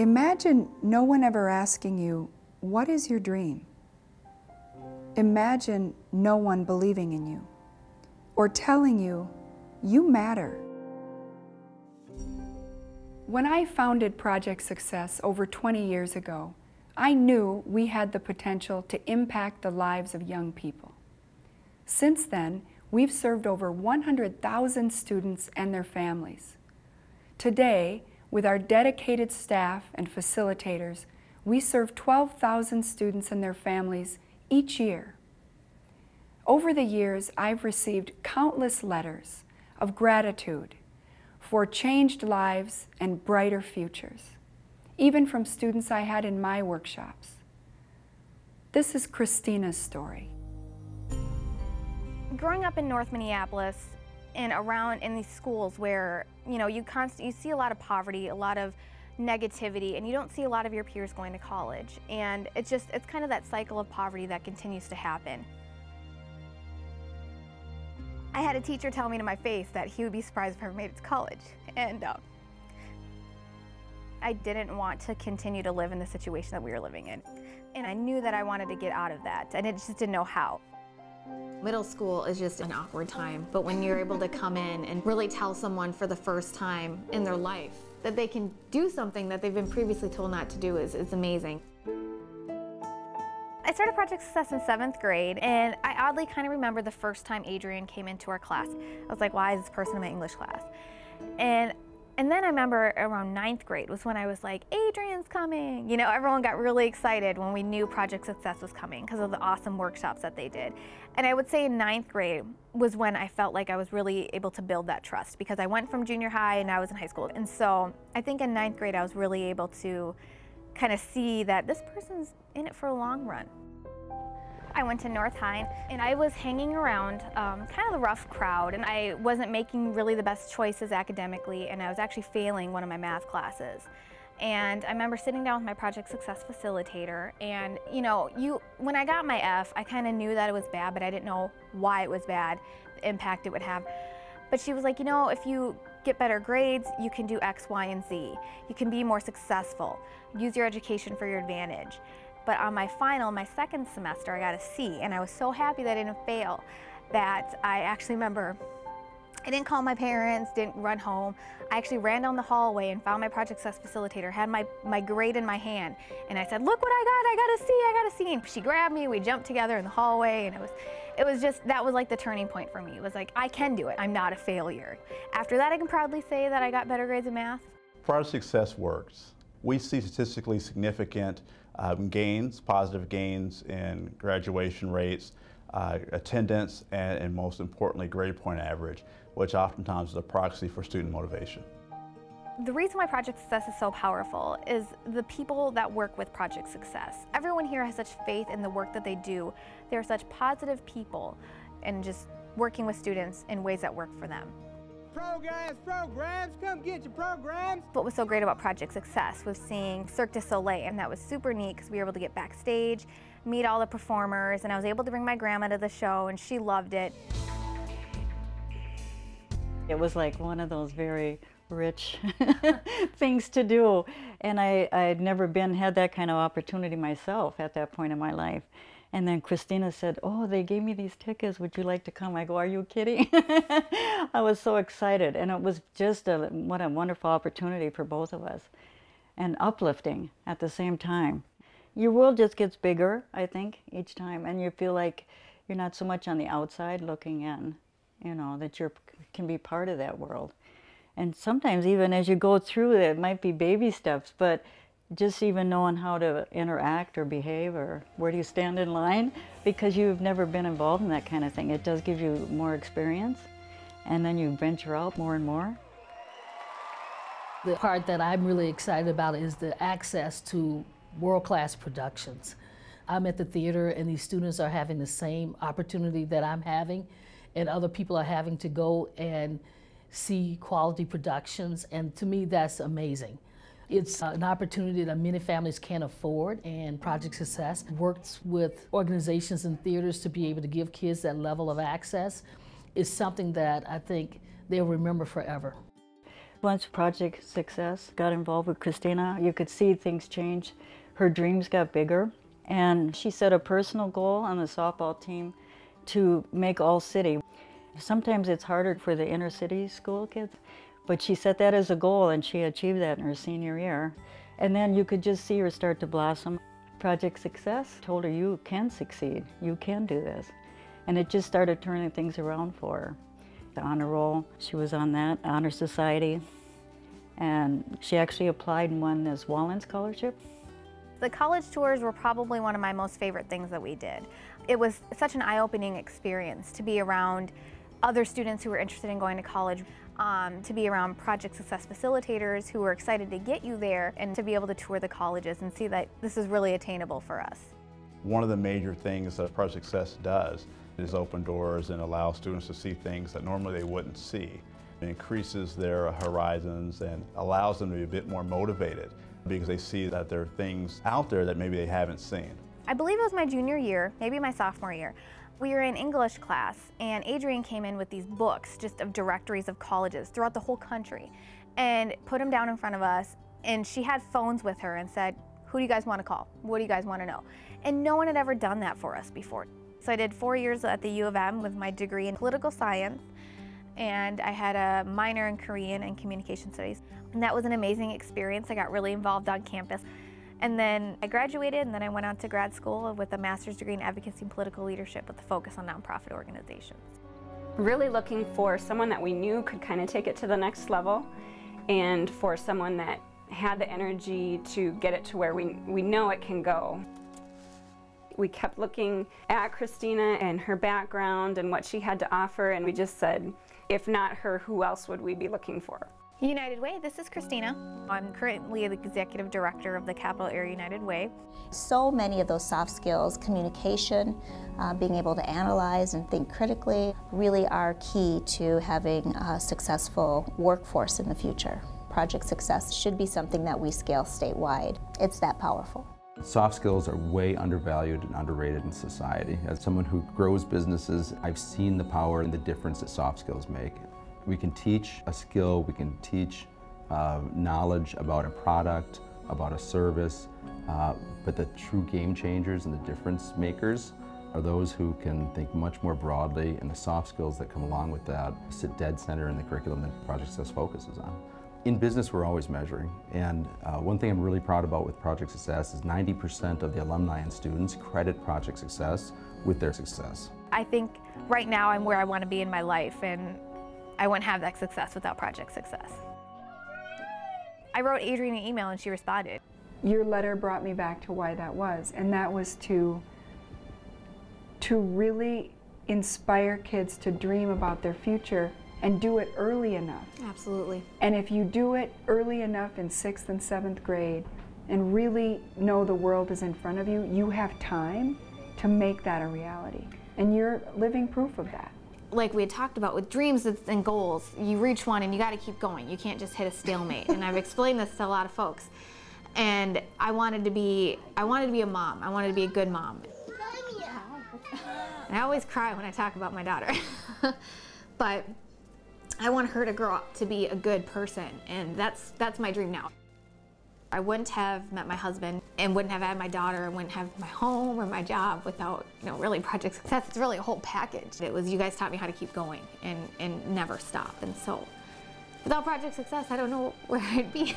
Imagine no one ever asking you, what is your dream? Imagine no one believing in you or telling you, you matter. When I founded Project Success over 20 years ago, I knew we had the potential to impact the lives of young people. Since then, we've served over 100,000 students and their families. Today, with our dedicated staff and facilitators, we serve 12,000 students and their families each year. Over the years, I've received countless letters of gratitude for changed lives and brighter futures, even from students I had in my workshops. This is Christina's story. Growing up in North Minneapolis and around in these schools where, you know, you see a lot of poverty, a lot of negativity, and you don't see a lot of your peers going to college. And it's kind of that cycle of poverty that continues to happen. I had a teacher tell me to my face that he would be surprised if I ever made it to college. And I didn't want to continue to live in the situation that we were living in. And I knew that I wanted to get out of that, and I just didn't know how. Middle school is just an awkward time, but when you're able to come in and really tell someone for the first time in their life that they can do something that they've been previously told not to do is amazing. I started Project Success in 7th grade, and I oddly kind of remember the first time Adrian came into our class. I was like, why is this person in my English class? And then I remember around 9th grade was when I was like, Adrian's coming. You know, everyone got really excited when we knew Project Success was coming because of the awesome workshops that they did. And I would say in 9th grade was when I felt like I was really able to build that trust, because I went from junior high and I was in high school. And so I think in 9th grade I was really able to kind of see that this person's in it for a long run. I went to North High, and I was hanging around kind of the rough crowd, and I wasn't making really the best choices academically, and I was actually failing one of my math classes. And I remember sitting down with my Project Success facilitator, and you know, when I got my F, I kind of knew that it was bad, but I didn't know why it was bad, the impact it would have. But she was like, you know, if you get better grades, you can do X, Y, and Z. You can be more successful. Use your education for your advantage. But on my final, my second semester, I got a C, and I was so happy that I didn't fail that I actually remember I didn't call my parents, didn't run home. I actually ran down the hallway and found my Project Success facilitator, had my grade in my hand, and I said, look what I got a C, I got a C. And she grabbed me, we jumped together in the hallway, and it was just, that was like the turning point for me. It was like, I can do it, I'm not a failure. After that, I can proudly say that I got better grades in math. Project Success works. We see statistically significant gains, positive gains in graduation rates, attendance, and most importantly, grade point average, which oftentimes is a proxy for student motivation. The reason why Project Success is so powerful is the people that work with Project Success. Everyone here has such faith in the work that they do. They're such positive people and just working with students in ways that work for them. Programs, come get your programs. What was so great about Project Success was seeing Cirque du Soleil, and that was super neat because we were able to get backstage, meet all the performers, and I was able to bring my grandma to the show, and she loved it. It was like one of those very rich things to do, and I had never had that kind of opportunity myself at that point in my life. And then Christina said, oh, they gave me these tickets, would you like to come? I go, are you kidding? I was so excited, and it was just what a wonderful opportunity for both of us, and uplifting at the same time. Your world just gets bigger, I think, each time, and you feel like you're not so much on the outside looking in, you know, that you can be part of that world. And sometimes even as you go through it might be baby steps, but just even knowing how to interact or behave or where do you stand in line, because you've never been involved in that kind of thing. It does give you more experience, and then you venture out more and more. The part that I'm really excited about is the access to world-class productions. I'm at the theater, and these students are having the same opportunity that I'm having, and other people are having to go and see quality productions, and to me that's amazing. It's an opportunity that many families can't afford, and Project Success works with organizations and theaters to be able to give kids that level of access. It's something that I think they'll remember forever. Once Project Success got involved with Christina, you could see things change. Her dreams got bigger, and she set a personal goal on the softball team to make all city. Sometimes it's harder for the inner city school kids, but she set that as a goal and she achieved that in her senior year. And then you could just see her start to blossom. Project Success told her, you can succeed, you can do this. And it just started turning things around for her. The honor roll, she was on that, Honor Society, and she actually applied and won this Wallin Scholarship. The college tours were probably one of my most favorite things that we did. It was such an eye-opening experience to be around other students who were interested in going to college, to be around Project Success facilitators who were excited to get you there, and to be able to tour the colleges and see that this is really attainable for us. One of the major things that Project Success does is open doors and allow students to see things that normally they wouldn't see. It increases their horizons and allows them to be a bit more motivated because they see that there are things out there that maybe they haven't seen. I believe it was my junior year, maybe my sophomore year. We were in English class and Adrienne came in with these books just of directories of colleges throughout the whole country and put them down in front of us, and she had phones with her and said, who do you guys want to call? What do you guys want to know? And no one had ever done that for us before. So I did 4 years at the U of M with my degree in political science, and I had a minor in Korean and communication studies. And that was an amazing experience. I got really involved on campus. And then I graduated, and then I went on to grad school with a master's degree in advocacy and political leadership with a focus on nonprofit organizations. Really looking for someone that we knew could kind of take it to the next level, and for someone that had the energy to get it to where we know it can go. We kept looking at Christina and her background and what she had to offer, and we just said, if not her, who else would we be looking for? United Way, this is Christina. I'm currently the executive director of the Capital Area United Way. So many of those soft skills, communication, being able to analyze and think critically, really are key to having a successful workforce in the future. Project Success should be something that we scale statewide. It's that powerful. Soft skills are way undervalued and underrated in society. As someone who grows businesses, I've seen the power and the difference that soft skills make. We can teach a skill, we can teach knowledge about a product, about a service, but the true game changers and the difference makers are those who can think much more broadly, and the soft skills that come along with that sit dead center in the curriculum that Project Success focuses on. In business, we're always measuring, and one thing I'm really proud about with Project Success is 90% of the alumni and students credit Project Success with their success. I think right now I'm where I want to be in my life, and I wouldn't have that success without Project Success. I wrote Adrienne an email and she responded. Your letter brought me back to why that was, and that was to really inspire kids to dream about their future and do it early enough. Absolutely. And if you do it early enough in 6th and 7th grade and really know the world is in front of you, you have time to make that a reality. And you're living proof of that. Like we had talked about with dreams and goals, you reach one and you got to keep going. You can't just hit a stalemate. And I've explained this to a lot of folks. And I wanted to be a mom. I wanted to be a good mom. And I always cry when I talk about my daughter. But I want her to grow up to be a good person, and that's my dream now. I wouldn't have met my husband and wouldn't have had my daughter and wouldn't have my home or my job without, really Project Success. It's really a whole package. It was you guys taught me how to keep going and never stop. And so without Project Success, I don't know where I'd be.